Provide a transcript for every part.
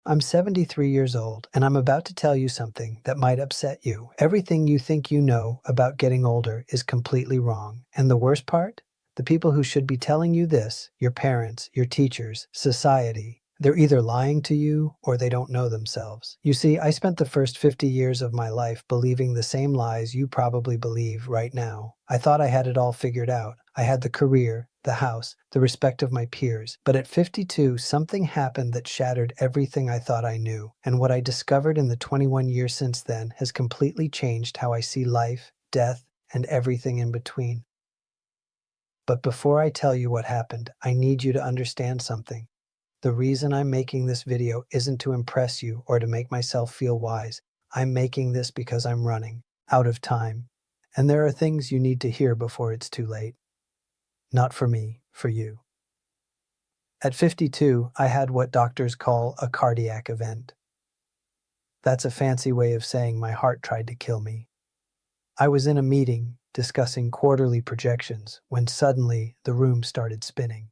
I'm 73 years old, and I'm about to tell you something that might upset you. Everything you think you know about getting older is completely wrong. And the worst part? The people who should be telling you this, your parents, your teachers, society, they're either lying to you or they don't know themselves. You see, I spent the first 50 years of my life believing the same lies you probably believe right now. I thought I had it all figured out. I had the career, the house, the respect of my peers. But at 52, something happened that shattered everything I thought I knew. And what I discovered in the 21 years since then has completely changed how I see life, death, and everything in between. But before I tell you what happened, I need you to understand something. The reason I'm making this video isn't to impress you or to make myself feel wise. I'm making this because I'm running out of time. And there are things you need to hear before it's too late. Not for me, for you. At 52, I had what doctors call a cardiac event. That's a fancy way of saying my heart tried to kill me. I was in a meeting discussing quarterly projections when suddenly the room started spinning.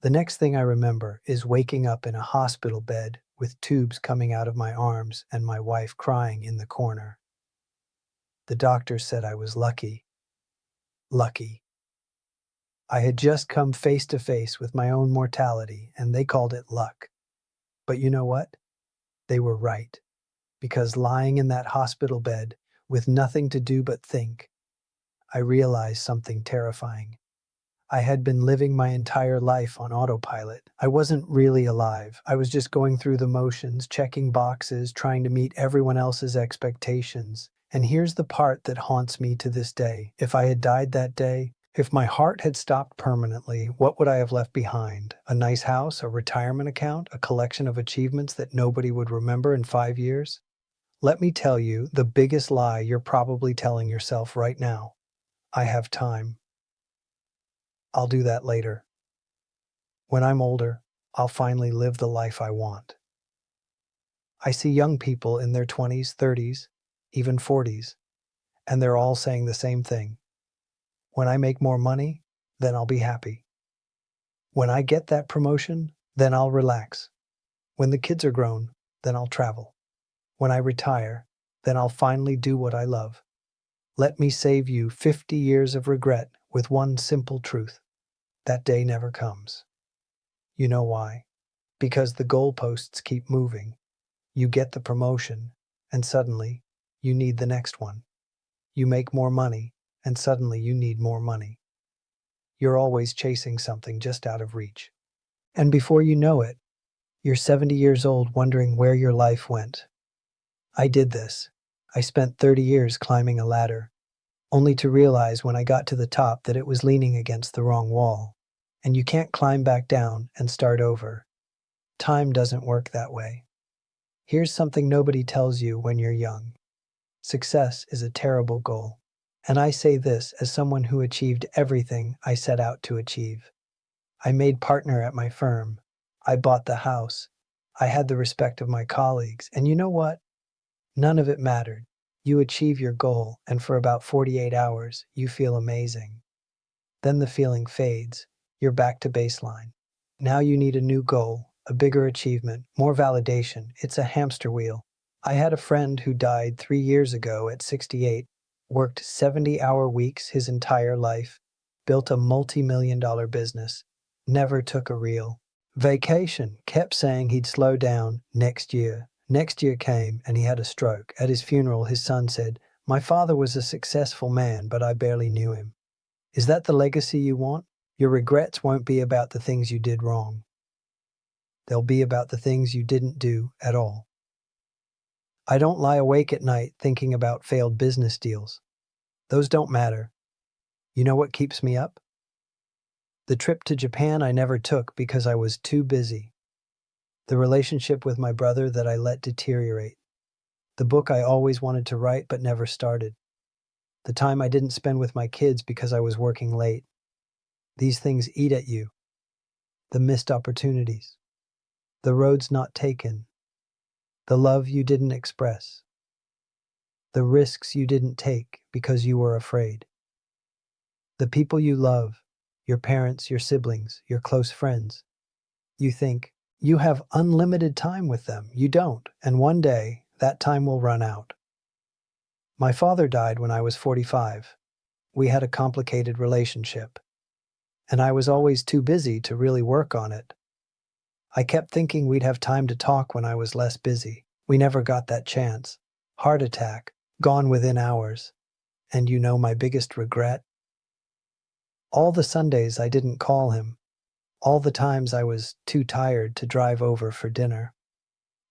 The next thing I remember is waking up in a hospital bed with tubes coming out of my arms and my wife crying in the corner. The doctor said I was lucky. Lucky. I had just come face to face with my own mortality, and they called it luck. But you know what? They were right. Because lying in that hospital bed, with nothing to do but think, I realized something terrifying. I had been living my entire life on autopilot. I wasn't really alive. I was just going through the motions, checking boxes, trying to meet everyone else's expectations. And here's the part that haunts me to this day. If I had died that day, if my heart had stopped permanently, what would I have left behind? A nice house, a retirement account, a collection of achievements that nobody would remember in 5 years? Let me tell you the biggest lie you're probably telling yourself right now. I have time. I'll do that later. When I'm older, I'll finally live the life I want. I see young people in their 20s, 30s, even 40s, and they're all saying the same thing. When I make more money, then I'll be happy. When I get that promotion, then I'll relax. When the kids are grown, then I'll travel. When I retire, then I'll finally do what I love. Let me save you 50 years of regret with one simple truth. That day never comes. You know why? Because the goalposts keep moving. You get the promotion, and suddenly, you need the next one. You make more money, and suddenly you need more money. You're always chasing something just out of reach. And before you know it, you're 70 years old wondering where your life went. I did this. I spent 30 years climbing a ladder, only to realize when I got to the top that it was leaning against the wrong wall. And you can't climb back down and start over. Time doesn't work that way. Here's something nobody tells you when you're young. Success is a terrible goal. And I say this as someone who achieved everything I set out to achieve. I made partner at my firm. I bought the house. I had the respect of my colleagues. And you know what? None of it mattered. You achieve your goal, and for about 48 hours, you feel amazing. Then the feeling fades. You're back to baseline. Now you need a new goal, a bigger achievement, more validation. It's a hamster wheel. I had a friend who died 3 years ago at 68, worked 70-hour weeks his entire life, built a multi-million-dollar business, never took a real vacation, kept saying he'd slow down next year. Next year came and he had a stroke. At his funeral, his son said, "My father was a successful man, but I barely knew him." Is that the legacy you want? Your regrets won't be about the things you did wrong. They'll be about the things you didn't do at all. I don't lie awake at night thinking about failed business deals. Those don't matter. You know what keeps me up? The trip to Japan I never took because I was too busy. The relationship with my brother that I let deteriorate. The book I always wanted to write but never started. The time I didn't spend with my kids because I was working late. These things eat at you. The missed opportunities. The roads not taken. The love you didn't express. The risks you didn't take because you were afraid. The people you love, your parents, your siblings, your close friends. You think, you have unlimited time with them. You don't, and one day, that time will run out. My father died when I was 45. We had a complicated relationship, and I was always too busy to really work on it. I kept thinking we'd have time to talk when I was less busy. We never got that chance. Heart attack, gone within hours. And you know my biggest regret? All the Sundays I didn't call him. All the times I was too tired to drive over for dinner.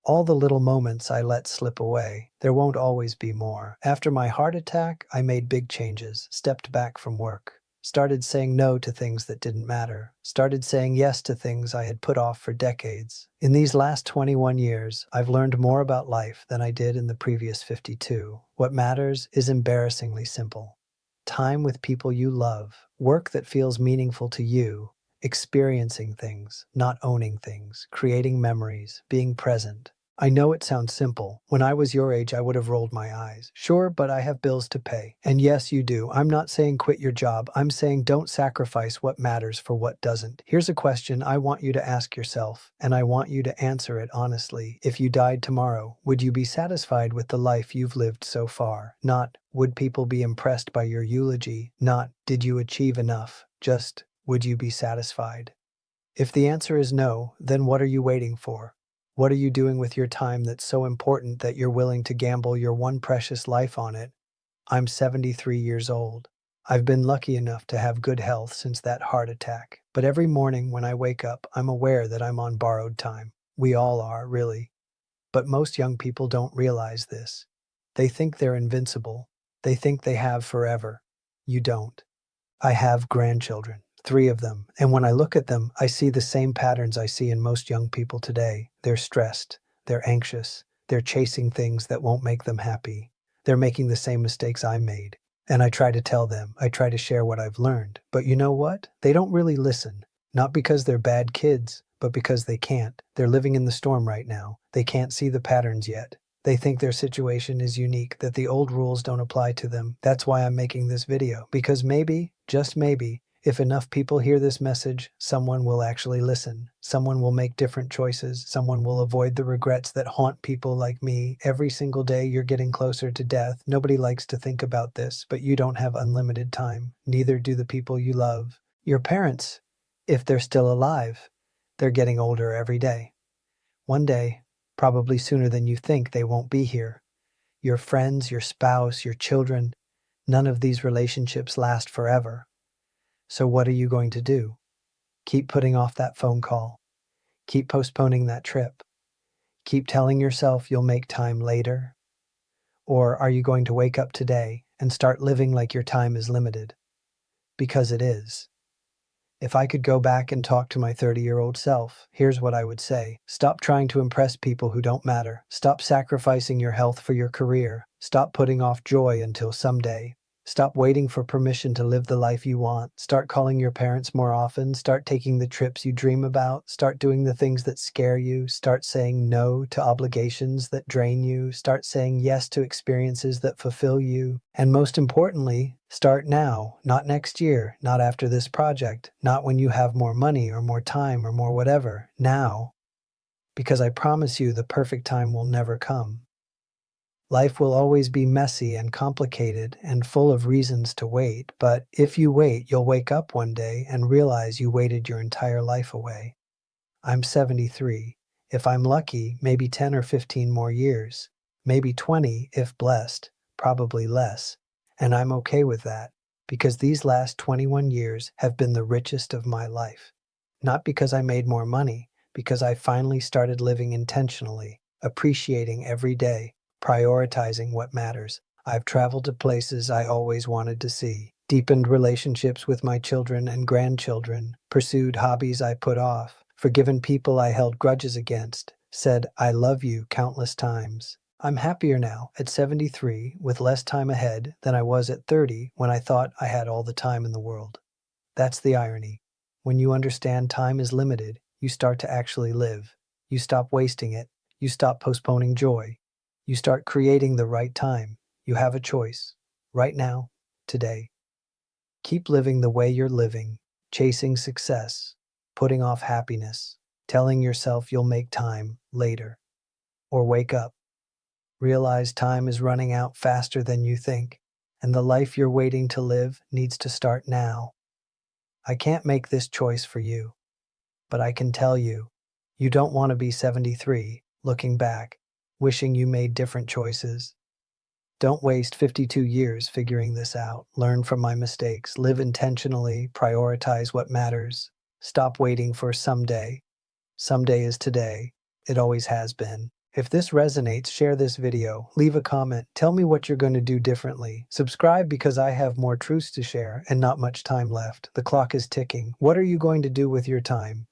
All the little moments I let slip away. There won't always be more. After my heart attack, I made big changes, stepped back from work, started saying no to things that didn't matter, started saying yes to things I had put off for decades. In these last 21 years, I've learned more about life than I did in the previous 52. What matters is embarrassingly simple. Time with people you love, work that feels meaningful to you, experiencing things, not owning things, creating memories, being present. I know it sounds simple. When I was your age, I would have rolled my eyes. Sure, but I have bills to pay. And yes, you do. I'm not saying quit your job. I'm saying don't sacrifice what matters for what doesn't. Here's a question I want you to ask yourself, and I want you to answer it honestly. If you died tomorrow, would you be satisfied with the life you've lived so far? Not, would people be impressed by your eulogy? Not, did you achieve enough? Just, would you be satisfied? If the answer is no, then what are you waiting for? What are you doing with your time that's so important that you're willing to gamble your one precious life on it? I'm 73 years old. I've been lucky enough to have good health since that heart attack. But every morning when I wake up, I'm aware that I'm on borrowed time. We all are, really. But most young people don't realize this. They think they're invincible. They think they have forever. You don't. I have grandchildren. 3 of them, and when I look at them, I see the same patterns I see in most young people today. They're stressed, they're anxious, they're chasing things that won't make them happy. They're making the same mistakes I made. And I try to tell them, I try to share what I've learned. But you know what? They don't really listen. Not because they're bad kids, but because they can't. They're living in the storm right now. They can't see the patterns yet. They think their situation is unique, that the old rules don't apply to them. That's why I'm making this video, because maybe, just maybe, if enough people hear this message, someone will actually listen. Someone will make different choices. Someone will avoid the regrets that haunt people like me. Every single day you're getting closer to death. Nobody likes to think about this, but you don't have unlimited time. Neither do the people you love. Your parents, if they're still alive, they're getting older every day. One day, probably sooner than you think, they won't be here. Your friends, your spouse, your children, none of these relationships last forever. So what are you going to do? Keep putting off that phone call. Keep postponing that trip. Keep telling yourself you'll make time later. Or are you going to wake up today and start living like your time is limited? Because it is. If I could go back and talk to my 30-year-old self, here's what I would say. Stop trying to impress people who don't matter. Stop sacrificing your health for your career. Stop putting off joy until someday. Stop waiting for permission to live the life you want. Start calling your parents more often. Start taking the trips you dream about. Start doing the things that scare you. Start saying no to obligations that drain you. Start saying yes to experiences that fulfill you. And most importantly, start now, not next year, not after this project, not when you have more money or more time or more whatever. Now. Because I promise you the perfect time will never come. Life will always be messy and complicated and full of reasons to wait, but if you wait, you'll wake up one day and realize you waited your entire life away. I'm 73. If I'm lucky, maybe 10 or 15 more years. Maybe 20 if blessed, probably less. And I'm okay with that, because these last 21 years have been the richest of my life. Not because I made more money, because I finally started living intentionally, appreciating every day, prioritizing what matters. I've traveled to places I always wanted to see, deepened relationships with my children and grandchildren, pursued hobbies I put off, forgiven people I held grudges against, said I love you countless times. I'm happier now at 73 with less time ahead than I was at 30 when I thought I had all the time in the world. That's the irony. When you understand time is limited, you start to actually live. You stop wasting it. You stop postponing joy. You start creating the right time. You have a choice. Right now, today. Keep living the way you're living, chasing success, putting off happiness, telling yourself you'll make time later. Or wake up, realize time is running out faster than you think, and the life you're waiting to live needs to start now. I can't make this choice for you, but I can tell you, you don't want to be 73, looking back, wishing you made different choices. Don't waste 52 years figuring this out. Learn from my mistakes, live intentionally, prioritize what matters. Stop waiting for someday. Someday is today. It always has been. If this resonates, share this video, leave a comment, tell me what you're going to do differently. Subscribe because I have more truths to share and not much time left. The clock is ticking. What are you going to do with your time?